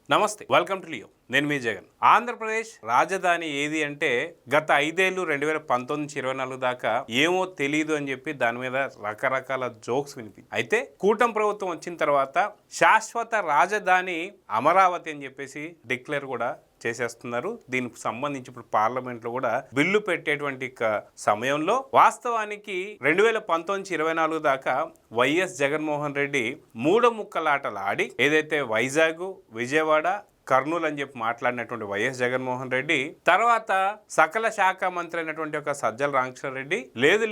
నమస్తే, welcome to Leo. నేను మీ జగన్. ఆంధ్రప్రదేశ్ రాజధాని ఏది అంటే గత 5 ఏళ్ళు 2019 నుంచి 24 దాకా ఏమో తెలియదు అని చెప్పి దాని మీద రకరకాల జోక్స్ వినిపి అయితే కూటమి ప్రభుత్వం వచ్చిన తర్వాత శాశ్వత రాజధాని అమరావతి అని చెప్పేసి డిక్లేర్ కూడా చేసేస్తున్నారు. దీనికి సంబంధించి ఇప్పుడు పార్లమెంట్లో కూడా బిల్లు పెట్టేటువంటి సమయంలో వాస్తవానికి 2019-24 దాకా వైఎస్ జగన్మోహన్ రెడ్డి మూడు ముక్కలాటలు ఆడి ఏదైతే వైజాగ్, విజయవాడ, కర్నూలు అని చెప్పి మాట్లాడినటువంటి వైఎస్ జగన్మోహన్ రెడ్డి తర్వాత సకల శాఖ మంత్రి అయినటువంటి ఒక సజ్జల రామకృష్ణారెడ్డి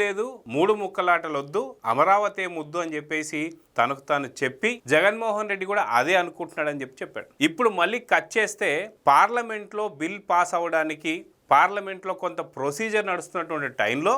లేదు మూడు ముక్కలాటలు వద్దు, అమరావతి ముద్దు అని చెప్పేసి తనకు తాను చెప్పి జగన్మోహన్ రెడ్డి కూడా అదే అనుకుంటున్నాడని చెప్పాడు. ఇప్పుడు మళ్ళీ కట్ చేస్తే పార్లమెంట్లో బిల్ పాస్ అవ్వడానికి పార్లమెంట్లో కొంత ప్రొసీజర్ నడుస్తున్నటువంటి టైంలో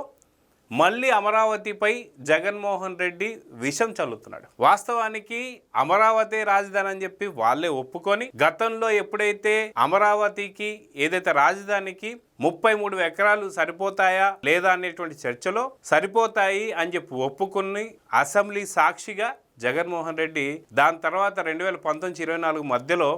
మళ్ళీ అమరావతిపై జగన్మోహన్ రెడ్డి విషం చల్లుతున్నాడు. వాస్తవానికి అమరావతి రాజధాని అని చెప్పి వాళ్ళే ఒప్పుకొని గతంలో ఎప్పుడైతే అమరావతికి ఏదైతే రాజధానికి 33 ఎకరాలు సరిపోతాయా లేదా అనేటువంటి చర్చలో సరిపోతాయి అని చెప్పి ఒప్పుకుని అసెంబ్లీ సాక్షిగా జగన్మోహన్ రెడ్డి దాని తర్వాత 2019-24 మధ్యలో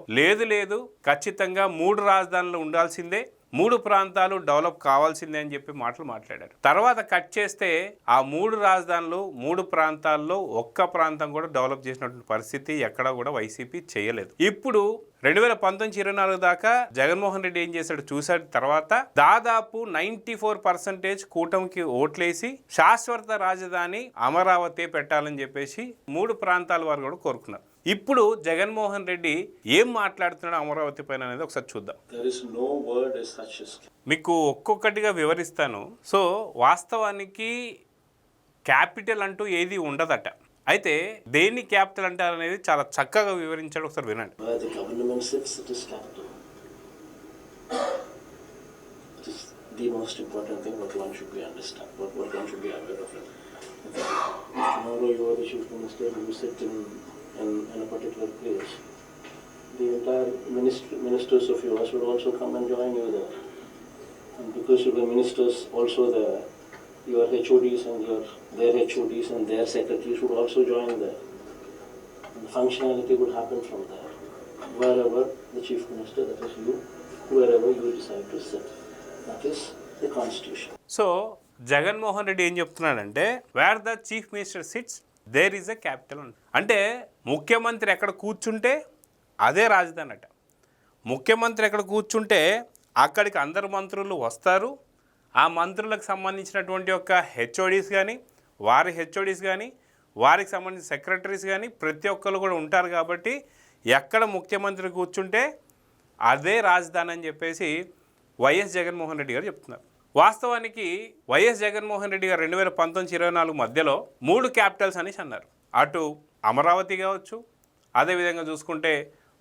లేదు ఖచ్చితంగా 3 రాజధానులు ఉండాల్సిందే, 3 ప్రాంతాలు డెవలప్ కావాల్సిందే అని చెప్పి మాట్లాడారు. తర్వాత కట్ చేస్తే ఆ 3 రాజధానులు 3 ప్రాంతాల్లో ఒక్క ప్రాంతం కూడా డెవలప్ చేసినటువంటి పరిస్థితి ఎక్కడా కూడా వైసీపీ చేయలేదు. ఇప్పుడు 2019-24 దాకా జగన్మోహన్ రెడ్డి ఏం చేశాడు చూసాడు. తర్వాత దాదాపు 94% కూటమికి ఓట్లేసి శాశ్వత రాజధాని అమరావతి పెట్టాలని చెప్పేసి 3 ప్రాంతాల వారు కూడా కోరుకున్నారు. ఇప్పుడు జగన్మోహన్ రెడ్డి ఏం మాట్లాడుతున్నాడు అమరావతి పైన అనేది ఒకసారి చూద్దాం. మీకు ఒక్కొక్కటిగా వివరిస్తాను. సో వాస్తవానికి క్యాపిటల్ అంటూ ఏది ఉండదట. అయితే దేన్ని క్యాపిటల్ అంటారు అనేది చాలా చక్కగా వివరించాడు, ఒకసారి వినండి. The most important thing what one should be understand, what one should be aware of it. Tomorrow you are the chief minister, you sit in a particular place. The entire ministers of yours will also come and join you there. And because you are ministers also there, your HODs and their HODs and their secretaries would also join there. And the functionality would happen from there. Wherever the chief minister, that is you, wherever you decide to sit. That is the constitution. So, Jaganmohan Reddy ఏం చెప్తున్నాడంటే where the chief minister sits there is a capital అంటే ముఖ్యమంత్రి ఎక్కడ కూర్చుంటే అదే రాజధాని అట. ముఖ్యమంత్రి ఎక్కడ కూర్చుంటే అక్కడికి అందరు మంత్రులు వస్తారు. ఆ మంత్రులకు సంబంధించినటువంటి ఒక హెచ్ఓడీస్ కానీ వారి హెచ్ఓడీస్ కానీ వారికి సంబంధించిన సెక్రటరీస్ కానీ ప్రతి ఒక్కరు కూడా ఉంటారు. కాబట్టి ఎక్కడ ముఖ్యమంత్రి కూర్చుంటే అదే రాజధాని అని చెప్పేసి వైఎస్ జగన్మోహన్ రెడ్డి గారు చెప్తున్నారు. వాస్తవానికి వైఎస్ జగన్మోహన్ రెడ్డి గారు 2019-24 మధ్యలో 3 క్యాపిటల్స్ అనేసి అన్నారు. అటు అమరావతి కావచ్చు, అదేవిధంగా చూసుకుంటే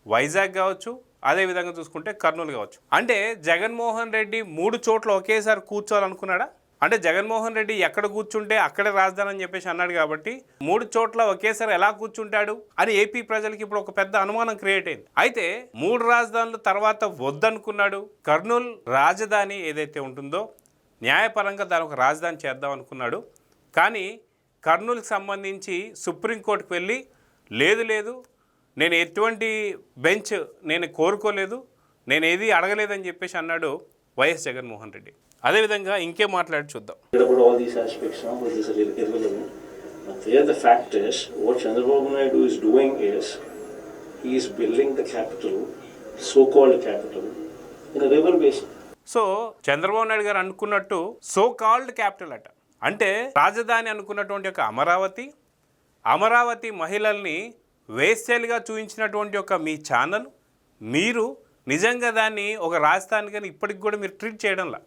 వైజాగ్ కావచ్చు, అదేవిధంగా చూసుకుంటే కర్నూలు కావచ్చు. అంటే జగన్మోహన్ రెడ్డి 3 చోట్ల ఒకేసారి కూర్చోవాలనుకున్నాడా? అంటే జగన్మోహన్ రెడ్డి ఎక్కడ కూర్చుంటే అక్కడే రాజధాని అని చెప్పేసి అన్నాడు. కాబట్టి 3 చోట్ల ఒకేసారి ఎలా కూర్చుంటాడు అని ఏపీ ప్రజలకి ఇప్పుడు ఒక పెద్ద అనుమానం క్రియేట్ అయింది. అయితే 3 రాజధానులు తర్వాత వద్దనుకున్నాడు. కర్నూలు రాజధాని ఏదైతే ఉంటుందో న్యాయపరంగా దాని ఒక రాజధాని చేద్దాం అనుకున్నాడు. కానీ కర్నూలుకి సంబంధించి సుప్రీంకోర్టుకు వెళ్ళి లేదు నేను ఎటువంటి బెంచ్ నేను కోరుకోలేదు, నేను ఏది అడగలేదని చెప్పేసి అన్నాడు వైఎస్ జగన్మోహన్ రెడ్డి. అదేవిధంగా ఇంకేం మాట్లాడి చూద్దాం. The fact is, what Chandrababu Naidu is doing is, he is building the capital, so-called capital, in a river basin. So Chandrababu Naidu గారు అనుకున్నట్టు సో కాల్డ్ క్యాపిటల్ అట. అంటే రాజధాని అనుకున్నటువంటి ఒక అమరావతి మహిళల్ని వేశ్యలుగా చూపించినటువంటి ఒక మీ ఛానల్ మీరు నిజంగా దాన్ని ఒక రాజధాని కానీ ఇప్పటికి కూడా మీరు ట్రీట్ చేయడంలా.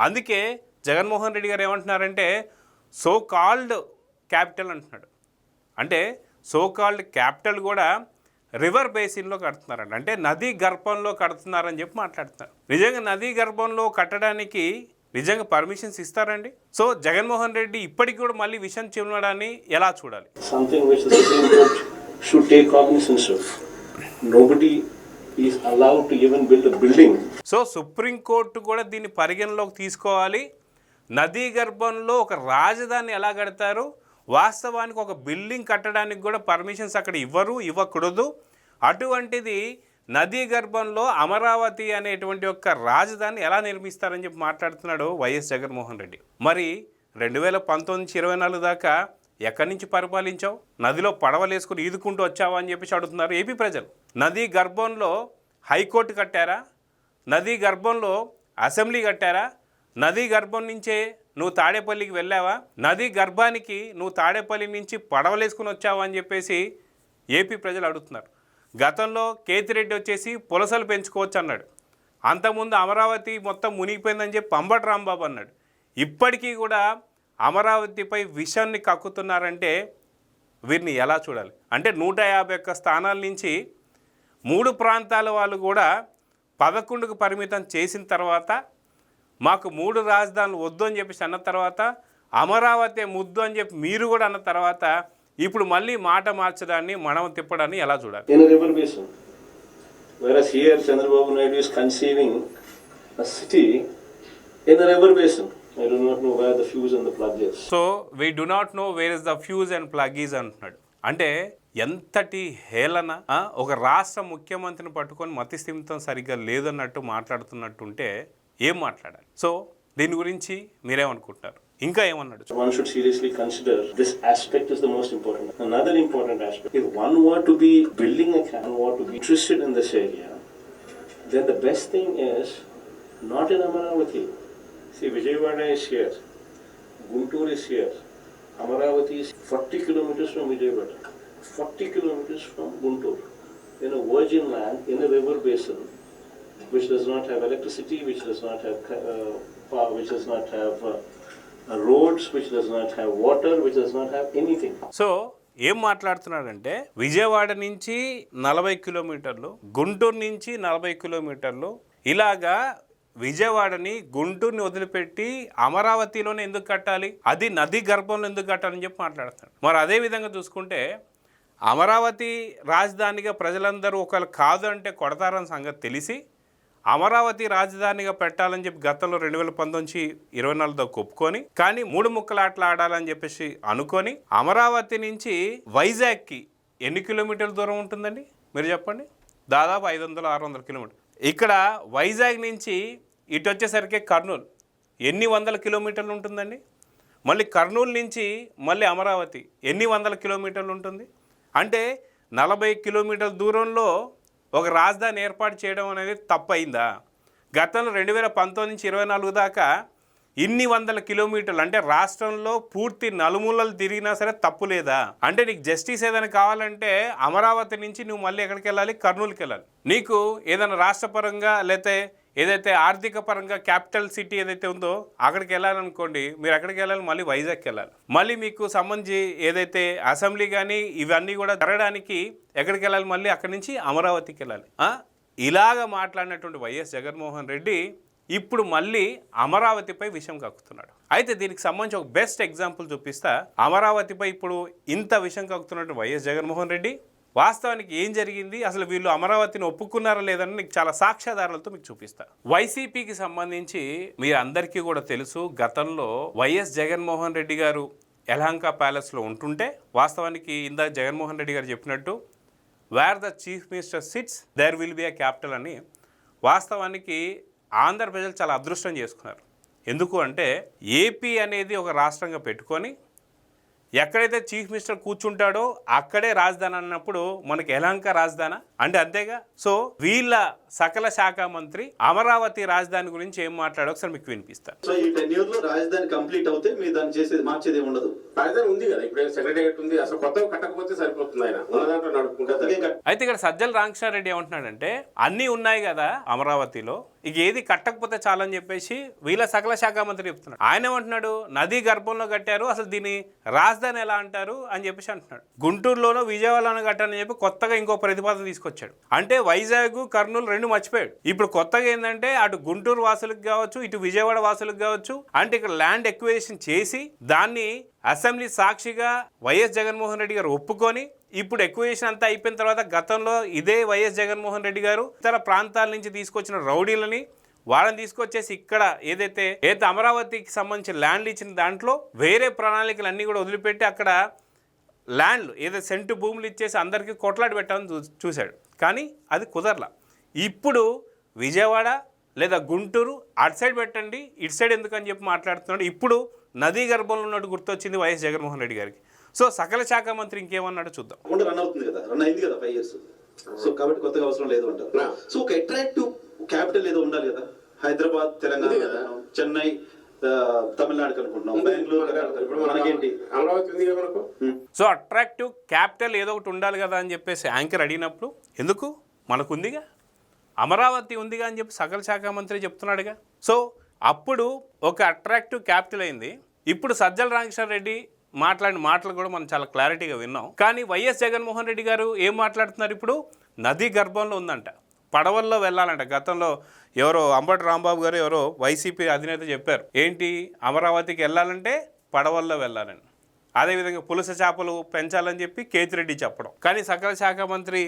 అందుకే జగన్మోహన్ రెడ్డి గారు ఏమంటున్నారంటే సో కాల్డ్ క్యాపిటల్ అంటున్నాడు. అంటే సో కాల్డ్ క్యాపిటల్ కూడా రివర్ బేసిన్లో కడుతున్నారండి. అంటే నదీ గర్భంలో కడుతున్నారని చెప్పి మాట్లాడుతున్నారు. నిజంగా నదీ గర్భంలో కట్టడానికి నిజంగా పర్మిషన్స్ ఇస్తారండి? సో జగన్మోహన్ రెడ్డి ఇప్పటికి కూడా మళ్ళీ విషయం చిమ్మడాన్ని ఎలా చూడాలి? Something which the Supreme Court should take cognizance of. Nobody is allowed to even build a building. So supreme court కూడా దీన్ని పరిగణలోకి తీసుకోవాలి. నదీ గర్భంలో ఒక రాజధాని ఎలా కడతారు, వాస్తవానికి ఒక బిల్డింగ్ కట్టడానికి కూడా పర్మిషన్స్ అక్కడ ఇవ్వకూడదు. అటువంటిది నదీ గర్భంలో అమరావతి అనేటువంటి ఒక రాజధాని ఎలా నిర్మిస్తారని చెప్పి మాట్లాడుతున్నాడు వైఎస్ జగన్మోహన్ రెడ్డి. మరి 2019-24 దాకా ఎక్కడి నుంచి పరిపాలించావు? నదిలో పడవలేసుకుని ఈదుకుంటూ వచ్చావా అని చెప్పేసి అడుగుతున్నారు ఏపీ ప్రజలు. నదీ గర్భంలో హైకోర్టు కట్టారా? నదీ గర్భంలో అసెంబ్లీ కట్టారా? నదీ గర్భం నుంచే నువ్వు తాడేపల్లికి వెళ్ళావా? నదీ గర్భానికి నువ్వు తాడేపల్లి నుంచి పడవలేసుకుని వచ్చావా అని చెప్పేసి ఏపీ ప్రజలు అడుగుతున్నారు. గతంలో కేతిరెడ్డి వచ్చేసి పులసలు పెంచుకోవచ్చు అన్నాడు. అంతకుముందు అమరావతి మొత్తం మునిగిపోయిందని చెప్పి అంబటి రాంబాబు అన్నాడు. ఇప్పటికీ కూడా అమరావతిపై విషాన్ని కక్కుతున్నారంటే వీరిని ఎలా చూడాలి? అంటే 151 స్థానాల నుంచి 3 ప్రాంతాల వాళ్ళు కూడా 11కు పరిమితం చేసిన తర్వాత, మాకు 3 రాజధానులు వద్దు అని చెప్పేసి అన్న తర్వాత, అమరావతి ముద్దు అని చెప్పి మీరు కూడా అన్న తర్వాత, ఇప్పుడు మళ్ళీ మాట మార్చడాన్ని మనం తిప్పడాన్ని ఎలా చూడాలి? In a river basin, whereas here Chandrababu Naidu is conceiving a city in a river basin. I do not know where the fuse and the plug is. So we do not know where is the fuse and plug is అంటున్నాడు. అంటే ఎంతటి హేళన! ఒక రాష్ట్ర ముఖ్యమంత్రిని పట్టుకొని మతిస్థిమితం సరిగ్గా లేదన్నట్టు మాట్లాడుతున్నట్టుంటే ఏం మాట్లాడాలి? సో దీని గురించి మీరేమనుకుంటున్నారు? ఇంకా ఏమన్నాడు? One should seriously consider this aspect is the most important. Another important aspect, if one were to be building a camp, were to be interested in this area, then the best thing is not in Amaravati. See, Vijayawada is here, Guntur is here, Amaravati is 40 kilometers from Vijayawada, 40 kilometers from Guntur, in a virgin land, in a river basin, which does not have electricity, which does not have power, which does not have roads, which does not have water, which does not have anything. So ఏం మాట్లాడుతున్నాడంటే విజయవాడ నుంచి 40 కిలోమీటర్లు, గుంటూరు నుంచి 40 కిలోమీటర్లు, ఇలాగా విజయవాడని గుంటూరుని వదిలిపెట్టి అమరావతిలోనే ఎందుకు కట్టాలి, అది నది గర్భంలో ఎందుకు కట్టాలని చెప్పి మాట్లాడుతున్నాడు. మరి అదే విధంగా చూసుకుంటే అమరావతి రాజధానిగా ప్రజలందరూ ఒకవేళ కాదు అంటే కొడతారని సంగతి తెలిసి అమరావతి రాజధానిగా పెట్టాలని చెప్పి గతంలో 2019-24 ఒప్పుకొని, కానీ 3 ముక్కలు ఆటలు ఆడాలని చెప్పేసి అనుకొని అమరావతి నుంచి వైజాగ్కి ఎన్ని కిలోమీటర్ల దూరం ఉంటుందండి మీరు చెప్పండి? దాదాపు 500-600 కిలోమీటర్లు. ఇక్కడ వైజాగ్ నుంచి ఇటు వచ్చేసరికి కర్నూలు ఎన్ని వందల కిలోమీటర్లు ఉంటుందండి? మళ్ళీ కర్నూలు నుంచి మళ్ళీ అమరావతి ఎన్ని వందల కిలోమీటర్లు ఉంటుంది? అంటే 40 కిలోమీటర్ల దూరంలో ఒక రాజధాని ఏర్పాటు చేయడం అనేది తప్పయిందా? గతంలో 2019-24 దాకా ఇన్ని వందల కిలోమీటర్లు అంటే రాష్ట్రంలో పూర్తి నలుమూలలు తిరిగినా సరే తప్పు లేదా? అంటే నీకు జస్టిస్ ఏదైనా కావాలంటే అమరావతి నుంచి నువ్వు మళ్ళీ ఎక్కడికి వెళ్ళాలి? కర్నూలుకి వెళ్ళాలి. నీకు ఏదైనా రాష్ట్రపరంగా లేకపోతే ఏదైతే ఆర్థిక పరంగా క్యాపిటల్ సిటీ ఏదైతే ఉందో అక్కడికి వెళ్ళాలనుకోండి, మీరు ఎక్కడికి వెళ్ళాలి? మళ్ళీ వైజాగ్కి వెళ్ళాలి. మళ్ళీ మీకు సంబంధించి ఏదైతే అసెంబ్లీ కానీ ఇవన్నీ కూడా జరగడానికి ఎక్కడికి వెళ్ళాలి? మళ్ళీ అక్కడి నుంచి అమరావతికి వెళ్ళాలి. ఇలాగ మాట్లాడినటువంటి వైఎస్ జగన్మోహన్ రెడ్డి ఇప్పుడు మళ్ళీ అమరావతిపై విషం కక్కుతున్నాడు. అయితే దీనికి సంబంధించి ఒక బెస్ట్ ఎగ్జాంపుల్ చూపిస్తా. అమరావతిపై ఇప్పుడు ఇంత విషం కక్కుతున్నట్టు వైఎస్ జగన్మోహన్ రెడ్డి వాస్తవానికి ఏం జరిగింది, అసలు వీళ్ళు అమరావతిని ఒప్పుకున్నారా లేదని నీకు చాలా సాక్ష్యాధారాలతో మీకు చూపిస్తా. వైసీపీకి సంబంధించి మీ అందరికీ కూడా తెలుసు, గతంలో వైఎస్ జగన్మోహన్ రెడ్డి గారు యలహంక ప్యాలెస్లో ఉంటుంటే, వాస్తవానికి ఇందాక జగన్మోహన్ రెడ్డి గారు చెప్పినట్టు where the chief minister sits there will be a capital అని వాస్తవానికి ఆంధ్ర ప్రజలు చాలా అదృష్టం చేసుకున్నారు. ఎందుకు అంటే ఏపీ అనేది ఒక రాష్ట్రంగా పెట్టుకొని ఎక్కడైతే చీఫ్ మినిస్టర్ కూర్చుంటాడో అక్కడే రాజధాని అన్నప్పుడు మనకి యలహంక రాజధాని అంటే అంతేగా. సో వీళ్ళ సకల శాఖ మంత్రి అమరావతి రాజధాని గురించి ఏం మాట్లాడో ఒకసారి మీకు వినిపిస్తారు. సో ఈ 10 years లో రాజధాని కంప్లీట్ అవుతే మీరు దాన్ని చేసేది మార్చేది ఉండదు. రాజధాని ఉంది కదా, ఇప్పుడు సెక్రటేరియట్ ఉంది, అసలు కొత్తగా కట్టకపోతే సరిపోతుంది. ఆయన ఉన్న దాంట్లో నడుపుకుంటే. అయితే ఇక్కడ సజ్జల రామకృష్ణారెడ్డి ఏమంటున్నాడంటే అన్నీ ఉన్నాయి కదా అమరావతిలో, ఇక ఏది కట్టకపోతే చాలని చెప్పేసి వీళ్ళ సకల శాఖ మంత్రి చెప్తున్నాడు. ఆయన ఏమంటున్నాడు, నదీ గర్భంలో కట్టారు, అసలు దీన్ని రాజధాని ఎలా అంటారు అని చెప్పేసి అంటున్నాడు. గుంటూరులోనో విజయవాడలోనో కట్టారని చెప్పి కొత్తగా ఇంకో ప్రతిపాదన తీసుకొచ్చాడు. అంటే వైజాగ్ కర్నూలు 2 మర్చిపోయాడు. ఇప్పుడు కొత్తగా ఏంటంటే అటు గుంటూరు వాసులకు కావచ్చు, ఇటు విజయవాడ వాసులకు కావచ్చు, అంటే ఇక్కడ ల్యాండ్ ఎక్విజిషన్ చేసి దాన్ని అసెంబ్లీ సాక్షిగా వైఎస్ జగన్మోహన్ రెడ్డి గారు ఒప్పుకొని, ఇప్పుడు ఎక్విజిషన్ అంతా అయిపోయిన తర్వాత గతంలో ఇదే వైఎస్ జగన్మోహన్ రెడ్డి గారు ఇతర ప్రాంతాల నుంచి తీసుకొచ్చిన రౌడీలని వాళ్ళని తీసుకొచ్చేసి ఇక్కడ ఏదైతే అమరావతికి సంబంధించిన ల్యాండ్లు ఇచ్చిన దాంట్లో వేరే ప్రణాళికలు అన్నీ కూడా వదిలిపెట్టి అక్కడ ల్యాండ్లు ఏదైతే సెంటు భూములు ఇచ్చేసి అందరికీ కొట్లాడి పెట్టాలని చూశాడు. కానీ అది కుదరలా. ఇప్పుడు విజయవాడ లేదా గుంటూరు అటు సైడ్ పెట్టండి, ఇటు సైడ్ ఎందుకని చెప్పి మాట్లాడుతున్నాడు. ఇప్పుడు నదీ గర్భంలో ఉన్నట్టు గుర్తొచ్చింది వైఎస్ జగన్మోహన్ రెడ్డి గారికి. సో సకల శాఖ మంత్రి ఇంకేమన్నాడో చూద్దాం. రన్ అవుతుంది కదా, రన్ అయింది కదా 5 years. సో కాబట్టి కొత్తగా అవసరం లేదు అంటారు. సో ఒక అట్రాక్టివ్ క్యాపిటల్ ఏదో ఉండాలి కదా. హైదరాబాద్ తెలంగాణ కదా, చెన్నై తమిళనాడు అనుకుంటున్నాం, బెంగళూరు మనకేంటి, అమరావతి ఉంది కదా మనకు. సో అట్రాక్టివ్ క్యాపిటల్ ఏదో ఒకటి ఉండాలి కదా అని చెప్పేసి యాంకర్ అడిగినప్పుడు ఎందుకు మనకు ఉందిగా, అమరావతి ఉందిగా అని చెప్పి సకల శాఖ మంత్రి చెప్తున్నాడుగా. సో అప్పుడు ఒక అట్రాక్టివ్ క్యాపిటల్ అయింది. ఇప్పుడు సజ్జల రామకృష్ణారెడ్డి మాట్లాడిన మాటలు కూడా మనం చాలా క్లారిటీగా విన్నాం. కానీ వైఎస్ జగన్మోహన్ రెడ్డి గారు ఏం మాట్లాడుతున్నారు, ఇప్పుడు నదీ గర్భంలో ఉందంట, పడవల్లో వెళ్ళాలంట. గతంలో ఎవరో అంబటి రాంబాబు గారు ఎవరో వైసీపీ అధినేత చెప్పారు, ఏంటి అమరావతికి వెళ్ళాలంటే పడవల్లో వెళ్ళాలని. అదేవిధంగా పులస చేపలు పెంచాలని చెప్పి కేతిరెడ్డి చెప్పడం. కానీ సకల శాఖ మంత్రి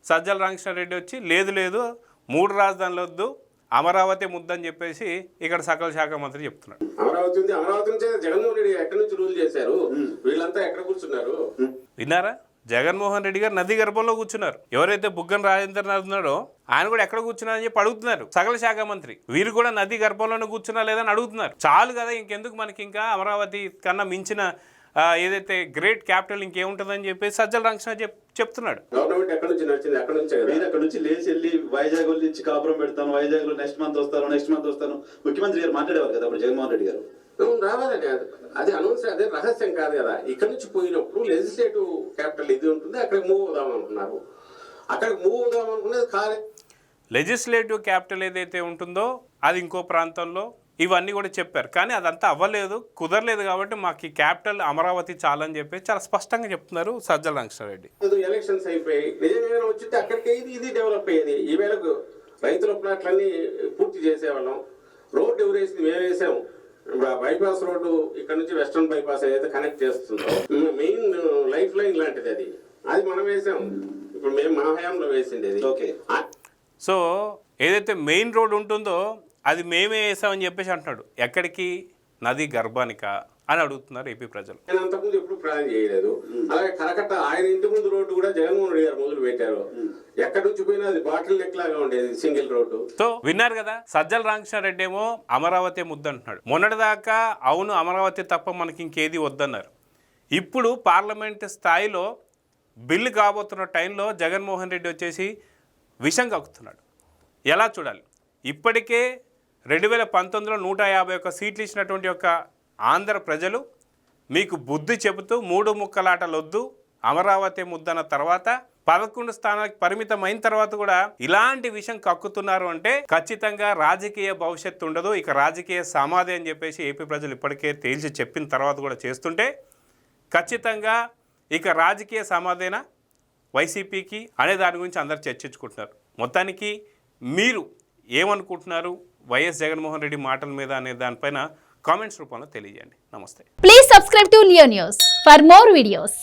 సజ్జల రామకృష్ణారెడ్డి వచ్చి లేదు లేదు 3 రాజధానులు వద్దు, అమరావతి ముద్దని చెప్పేసి ఇక్కడ సకల శాఖ మంత్రి చెప్తున్నాడు. అమరావతి ఉంది, అమరావతి నుంచి జగన్మోహన్ రెడ్డి ఎక్కడి నుంచి రూల్ చేశారు, వీళ్ళంతా ఎక్కడ కూర్చున్నారు విన్నారా? జగన్మోహన్ రెడ్డి గారు నది గర్భంలో కూర్చున్నారు. ఎవరైతే బుగ్గన రాజేంద్రనాథ్ ఉన్నారో ఆయన కూడా ఎక్కడ కూర్చున్నారని చెప్పి అడుగుతున్నారు సకల శాఖ మంత్రి. వీరు కూడా నది గర్భంలోనే కూర్చున్నా లేదని అడుగుతున్నారు. చాలు కదా, ఇంకెందుకు మనకి ఇంకా అమరావతి కన్నా మించిన ఏదైతే గ్రేట్ క్యాపిటల్ ఇంకేముంటుందని చెప్పేసి సజ్జల రామకృష్ణ చెప్తున్నాడు. గవర్నమెంట్ ఎక్కడ నుంచి నడిచింది, అక్కడ నుంచి మీరు అక్కడ నుంచి లేచి వెళ్ళి వైజాగ్ నుంచి కాపురం పెడతాను, వైజాగ్ లో నెక్స్ట్ మంత్ వస్తాను ముఖ్యమంత్రి గారు మాట్లాడేవారు కదా అప్పుడు జగన్మోహన్ రెడ్డి గారు. రావాలండి, అది అనౌన్స్, అదే రహస్యం కాదు కదా. ఇక్కడ నుంచి పోయినప్పుడు లెజిస్లేటివ్ క్యాపిటల్ ఇది ఉంటుంది, అక్కడికి మూవ్ అవుదాం అనుకున్నారు. అక్కడికి మూవ్ అవుదాం అనుకునేది కాలే. లెజిస్లేటివ్ క్యాపిటల్ ఏదైతే ఉంటుందో అది ఇంకో ప్రాంతంలో ఇవన్నీ కూడా చెప్పారు. కానీ అదంతా అవ్వలేదు, కుదరలేదు. కాబట్టి మాకు ఈ క్యాపిటల్ అమరావతి చాలని చెప్పి చాలా స్పష్టంగా చెప్తున్నారు సజ్జల రామకృష్ణారెడ్డి. ఎలక్షన్స్ అయిపోయి నిజంగా వచ్చింటే అక్కడికి ఇది డెవలప్ అయ్యేది. ఈ వేళకు రైతుల ప్లాట్లన్నీ పూర్తి చేసేవాళ్ళం. రోడ్డు ఎవరు వేసింది, మేము వేసాము. బైపాస్ రోడ్డు ఇక్కడ నుంచి వెస్ట్రన్ బైపాస్ ఏదైతే కనెక్ట్ చేస్తుందో మెయిన్ లైఫ్ లైన్ లాంటిది అది మనం వేసాం. ఇప్పుడు మేము మా హయాంలో వేసింది అది. ఓకే. సో ఏదైతే మెయిన్ రోడ్ ఉంటుందో అది మేమే వేసామని చెప్పేసి అంటున్నాడు. ఎక్కడికి, నది గర్భానిక అని అడుగుతున్నారు ఏపీ ప్రజలు. ఆయన అంతకుముందు ఎప్పుడు ప్లాన్ చేయలేదు. అలాగే కరకట్ట ఆయన ఇంటి ముందు రోడ్డు కూడా జగన్మోహన్ రెడ్డి గారు మొదలు పెట్టారు. ఎక్కడి నుంచి పోయినా అది బాటిల్ లెక్కలాగా ఉండేది, సింగిల్ రోడ్డు. సో విన్నారు కదా, సజ్జల రామకృష్ణారెడ్డి ఏమో అమరావతి ముద్దంటున్నాడు. మొన్నటిదాకా అవును అమరావతి తప్ప మనకి ఇంకేది వద్దన్నారు. ఇప్పుడు పార్లమెంట్ స్థాయిలో బిల్లు కాబోతున్న టైంలో జగన్మోహన్ రెడ్డి వచ్చేసి విషం కక్కుతున్నాడు. ఎలా చూడాలి? ఇప్పటికే 2019లో 151 సీట్లు ఇచ్చినటువంటి యొక్క ఆంధ్ర ప్రజలు మీకు బుద్ధి చెబుతూ 3 ముక్కలాటలు వద్దు, అమరావతి ముద్దన్న తర్వాత 11 స్థానాలకు పరిమితం అయిన తర్వాత కూడా ఇలాంటి విషయం కక్కుతున్నారు అంటే ఖచ్చితంగా రాజకీయ భవిష్యత్తు ఉండదు, ఇక రాజకీయ సమాధి అని చెప్పేసి ఏపీ ప్రజలు ఇప్పటికే తేల్చి చెప్పిన తర్వాత కూడా చేస్తుంటే ఖచ్చితంగా ఇక రాజకీయ సమాధేన వైసీపీకి అనే దాని గురించి అందరు చర్చించుకుంటున్నారు. మొత్తానికి మీరు ఏమనుకుంటున్నారు వైఎస్ జగన్మోహన్ రెడ్డి మాటల మీద అనే దానిపైన కామెంట్స్ రూపంలో తెలియజేయండి. నమస్తే. Please subscribe to Leo news for more videos.